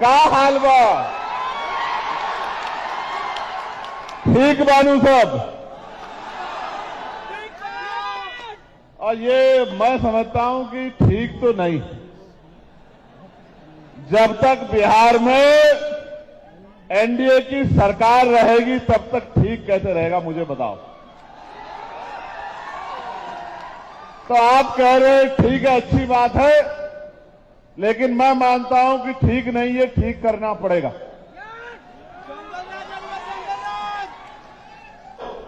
का हाल बा? ठीक बानू सब? और ये मैं समझता हूं कि ठीक तो नहीं। जब तक बिहार में एनडीए की सरकार रहेगी तब तक ठीक कैसे रहेगा मुझे बताओ। तो आप कह रहे हैं ठीक है, अच्छी बात है, लेकिन मैं मानता हूं कि ठीक नहीं है, ठीक करना पड़ेगा।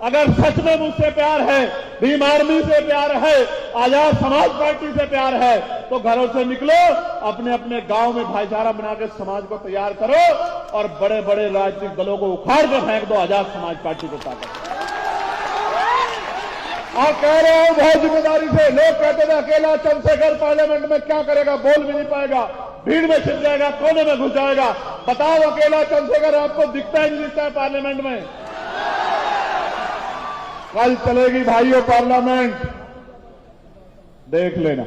अगर सच में मुझसे प्यार है, भीम आर्मी से प्यार है, आजाद समाज पार्टी से प्यार है, तो घरों से निकलो, अपने अपने गांव में भाईचारा बना के समाज को तैयार करो और बड़े बड़े राजनीतिक दलों को उखाड़ के फेंक दो, आजाद समाज पार्टी को ताकत। और कह रहे हो बहुत जिम्मेदारी से, लोग कहते थे अकेला चंद्रशेखर पार्लियामेंट में क्या करेगा, बोल भी नहीं पाएगा, भीड़ में छिप जाएगा, कोने में घुस जाएगा। बताओ अकेला चंद्रशेखर आपको दिखता ही नहीं दिखता है पार्लियामेंट में? कल चलेगी भाइयों पार्लियामेंट, देख लेना।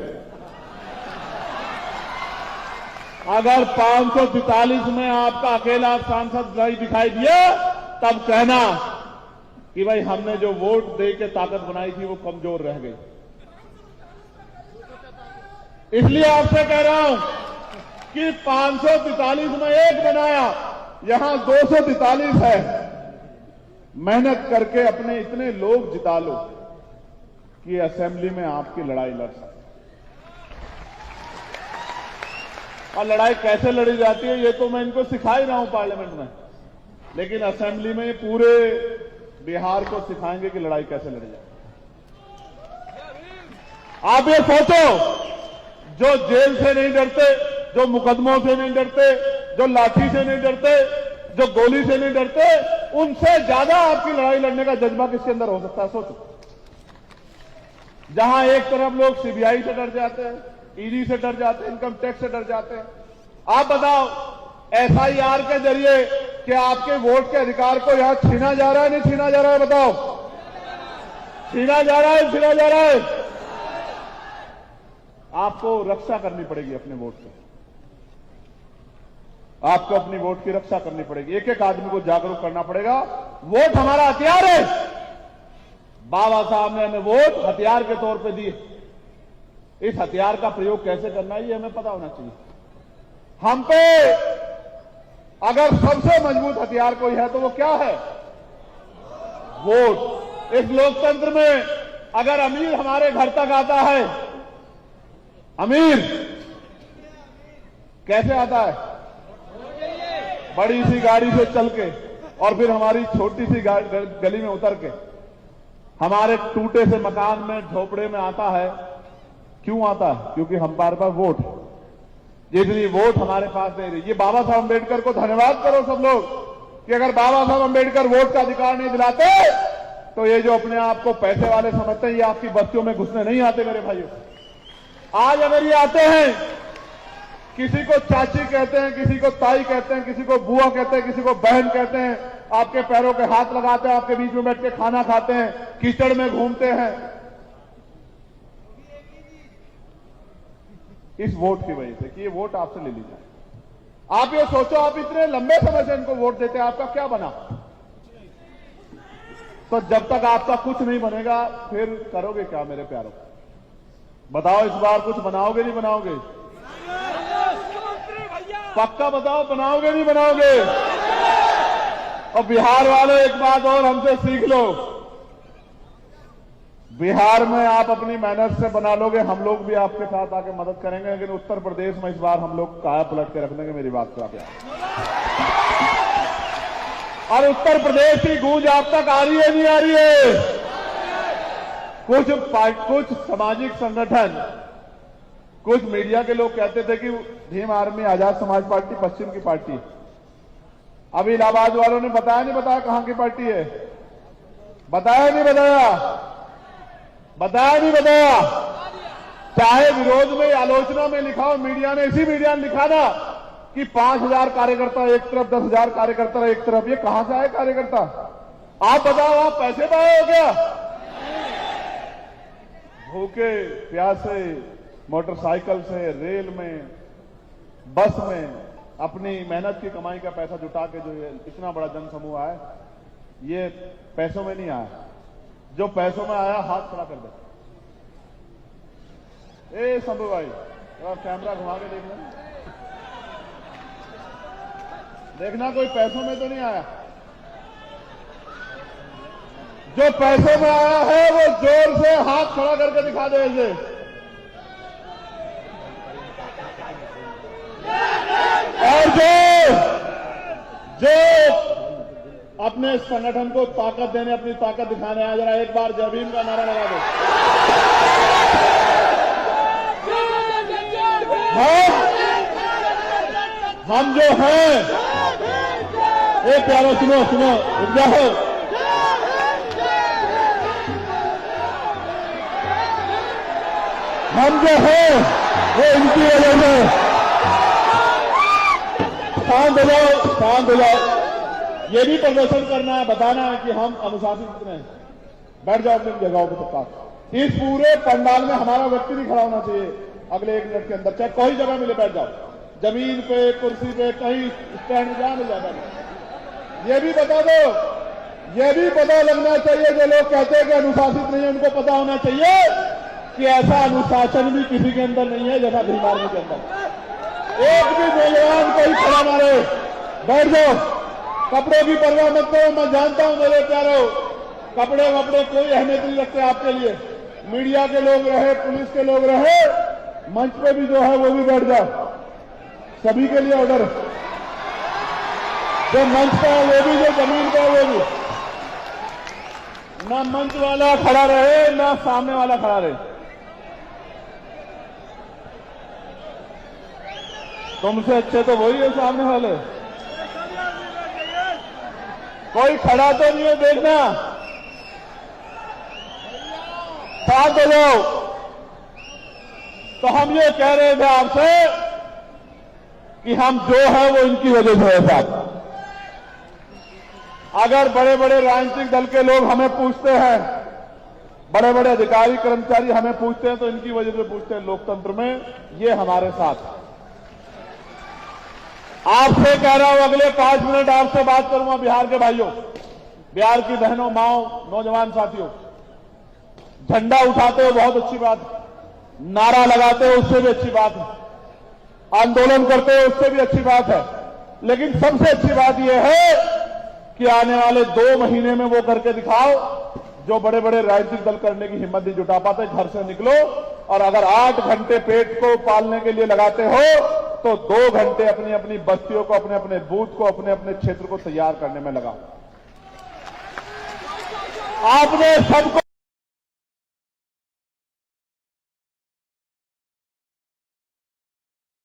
अगर 543 में आपका अकेला सांसद नहीं दिखाई दिया तब कहना कि भाई हमने जो वोट दे के ताकत बनाई थी वो कमजोर रह गई। इसलिए आपसे कह रहा हूं कि 543 में एक बनाया, यहां 243 है। मेहनत करके अपने इतने लोग जिता लो कि असेंबली में आपकी लड़ाई लड़ सके। और लड़ाई कैसे लड़ी जाती है ये तो मैं इनको सिखा ही रहा हूं पार्लियामेंट में, लेकिन असेंबली में पूरे बिहार को सिखाएंगे कि लड़ाई कैसे लड़ी जाती है। आप ये सोचो, जो जेल से नहीं डरते, जो मुकदमों से नहीं डरते, जो लाठी से नहीं डरते, जो गोली से नहीं डरते, उनसे ज्यादा आपकी लड़ाई लड़ने का जज्बा किसके अंदर हो सकता है? सोचो। जहां एक तरफ लोग सीबीआई से डर जाते हैं, ईडी से डर जाते हैं, इनकम टैक्स से डर जाते हैं, आप बताओ एफआईआर के जरिए क्या आपके वोट के अधिकार को यहां छीना जा रहा है, नहीं छीना जा रहा है? बताओ, छीना जा रहा है, छीना जा रहा है? आपको रक्षा करनी पड़ेगी अपने वोट की, आपको अपनी वोट की रक्षा करनी पड़ेगी। एक एक आदमी को जागरूक करना पड़ेगा। वोट हमारा हथियार है। बाबा साहब ने हमें वोट हथियार के तौर पे दिए। इस हथियार का प्रयोग कैसे करना है ये हमें पता होना चाहिए। हम पे अगर सबसे मजबूत हथियार कोई है तो वो क्या है? वोट। इस लोकतंत्र में अगर अमीर हमारे घर तक आता है, अमीर कैसे आता है? बड़ी सी गाड़ी से चल के, और फिर हमारी छोटी सी गली में उतर के, हमारे टूटे से मकान में, झोपड़े में आता है। क्यों आता है? क्योंकि हमारे पास वोट, जितनी वोट हमारे पास दे रही। ये बाबा साहब अम्बेडकर को धन्यवाद करो सब लोग कि अगर बाबा साहब अम्बेडकर वोट का अधिकार नहीं दिलाते तो ये जो अपने आप को पैसे वाले समझते हैं ये आपकी बस्तियों में घुसने नहीं आते मेरे भाइयों। आज अगर ये आते हैं, किसी को चाची कहते हैं, किसी को ताई कहते हैं, किसी को बुआ कहते हैं, किसी को बहन कहते हैं, आपके पैरों के हाथ लगाते हैं, आपके बीच में बैठ के खाना खाते हैं, कीचड़ में घूमते हैं, इस वोट की वजह से कि ये वोट आपसे ले ली जाए। आप ये सोचो, आप इतने लंबे समय से इनको वोट देते हैं, आपका क्या बना? तो जब तक आपका कुछ नहीं बनेगा फिर करोगे क्या मेरे प्यारों? बताओ इस बार कुछ बनाओगे नहीं बनाओगे? पक्का बताओ, बनाओगे नहीं बनाओगे? और बिहार वालों एक बात और हमसे सीख लो, बिहार में आप अपनी मेहनत से बना लोगे, हम लोग भी आपके साथ आके मदद करेंगे, लेकिन उत्तर प्रदेश में इस बार हम लोग काया पलट के रख देंगे। मेरी बात को आप याद, और उत्तर प्रदेश की गूंज आप तक आ रही है नहीं आ रही है? कुछ सामाजिक संगठन, कुछ मीडिया के लोग कहते थे कि भीम आर्मी आजाद समाज पार्टी पश्चिम की पार्टी। अभी इलाहाबाद वालों ने बताया नहीं बताया कहां की पार्टी है? बताया नहीं बताया? बताया नहीं बताया? चाहे विरोध में, आलोचना में लिखा हो, मीडिया ने, इसी मीडिया ने लिखा ना कि 5000 कार्यकर्ता एक तरफ, 10,000 कार्यकर्ता एक तरफ। ये कहां से आए कार्यकर्ता? आप बताओ, आप पैसे पाए हो क्या? भूखे प्यासे मोटरसाइकिल से, रेल में, बस में अपनी मेहनत की कमाई का पैसा जुटा के जो ये इतना बड़ा जन समूह आया, ये पैसों में नहीं आया। जो पैसों में आया हाथ खड़ा कर दे। ए शंभू भाई, थोड़ा कैमरा घुमा के देखना कोई पैसों में तो नहीं आया। जो पैसों में आया है वो जोर से हाथ खड़ा करके दिखा दे इसे। और जो अपने संगठन को ताकत देने, अपनी ताकत दिखाने आया, जरा एक बार जय भीम का नारा लगा दो। हम जो हैं, एक प्यारो सुनो सुनो, रुक जाओ। हम जो हैं वो इनकी वजह से। शांत हो जाओ, शांत हो जाओ। ये भी प्रदर्शन करना है, बताना है कि हम अनुशासित कितने हैं। बैठ जाओ अपनी जगहों पर सबका। इस पूरे पंडाल में हमारा व्यक्ति नहीं खड़ा होना चाहिए अगले 1 मिनट के अंदर, चाहे कोई जगह मिले बैठ जाओ, जमीन पे, कुर्सी पे, कहीं स्टैंड में जहां मिल जाता। ये भी बता दो, ये भी पता लगना चाहिए, जो लोग कहते हैं कि अनुशासित नहीं है, उनको पता होना चाहिए कि ऐसा अनुशासन भी किसी के अंदर नहीं है जैसा भीम आर्मी के अंदर। एक भी नौजवान कोई खड़ा मारे, बैठ जाओ। कपड़ों की परवाह मत करो, मैं जानता हूं मेरे प्यारो, कपड़े वपड़े कोई अहमियत नहीं रखते आपके लिए। मीडिया के लोग रहे, पुलिस के लोग रहे, मंच पे भी जो है वो भी बैठ जाओ। सभी के लिए ऑर्डर, जो मंच पे है वो भी, जो जमीन पे है वो भी। ना मंच वाला खड़ा रहे, ना सामने वाला खड़ा रहे। तुमसे अच्छे तो वही है सामने वाले। कोई खड़ा तो नहीं है, देखना। साथ हो जाओ। तो हम ये कह रहे थे आपसे कि हम जो है वो इनकी वजह से है साहब। अगर बड़े बड़े राजनीतिक दल के लोग हमें पूछते हैं, बड़े बड़े अधिकारी कर्मचारी हमें पूछते हैं, तो इनकी वजह से पूछते हैं। लोकतंत्र में ये हमारे साथ। आपसे कह रहा हूं, अगले 5 मिनट आपसे बात करूंगा बिहार के भाइयों, बिहार की बहनों, माओ, नौजवान साथियों। झंडा उठाते हो बहुत अच्छी बात, नारा लगाते हो उससे भी अच्छी बात है, आंदोलन करते हो उससे भी अच्छी बात है, लेकिन सबसे अच्छी बात यह है कि आने वाले 2 महीने में वो करके दिखाओ जो बड़े बड़े राजनीतिक दल करने की हिम्मत नहीं जुटा पाते। घर से निकलो और अगर 8 घंटे पेट को पालने के लिए लगाते हो तो 2 घंटे अपनी अपनी बस्तियों को, अपने अपने बूथ को, अपने अपने क्षेत्र को तैयार करने में लगाओ। आपने सबको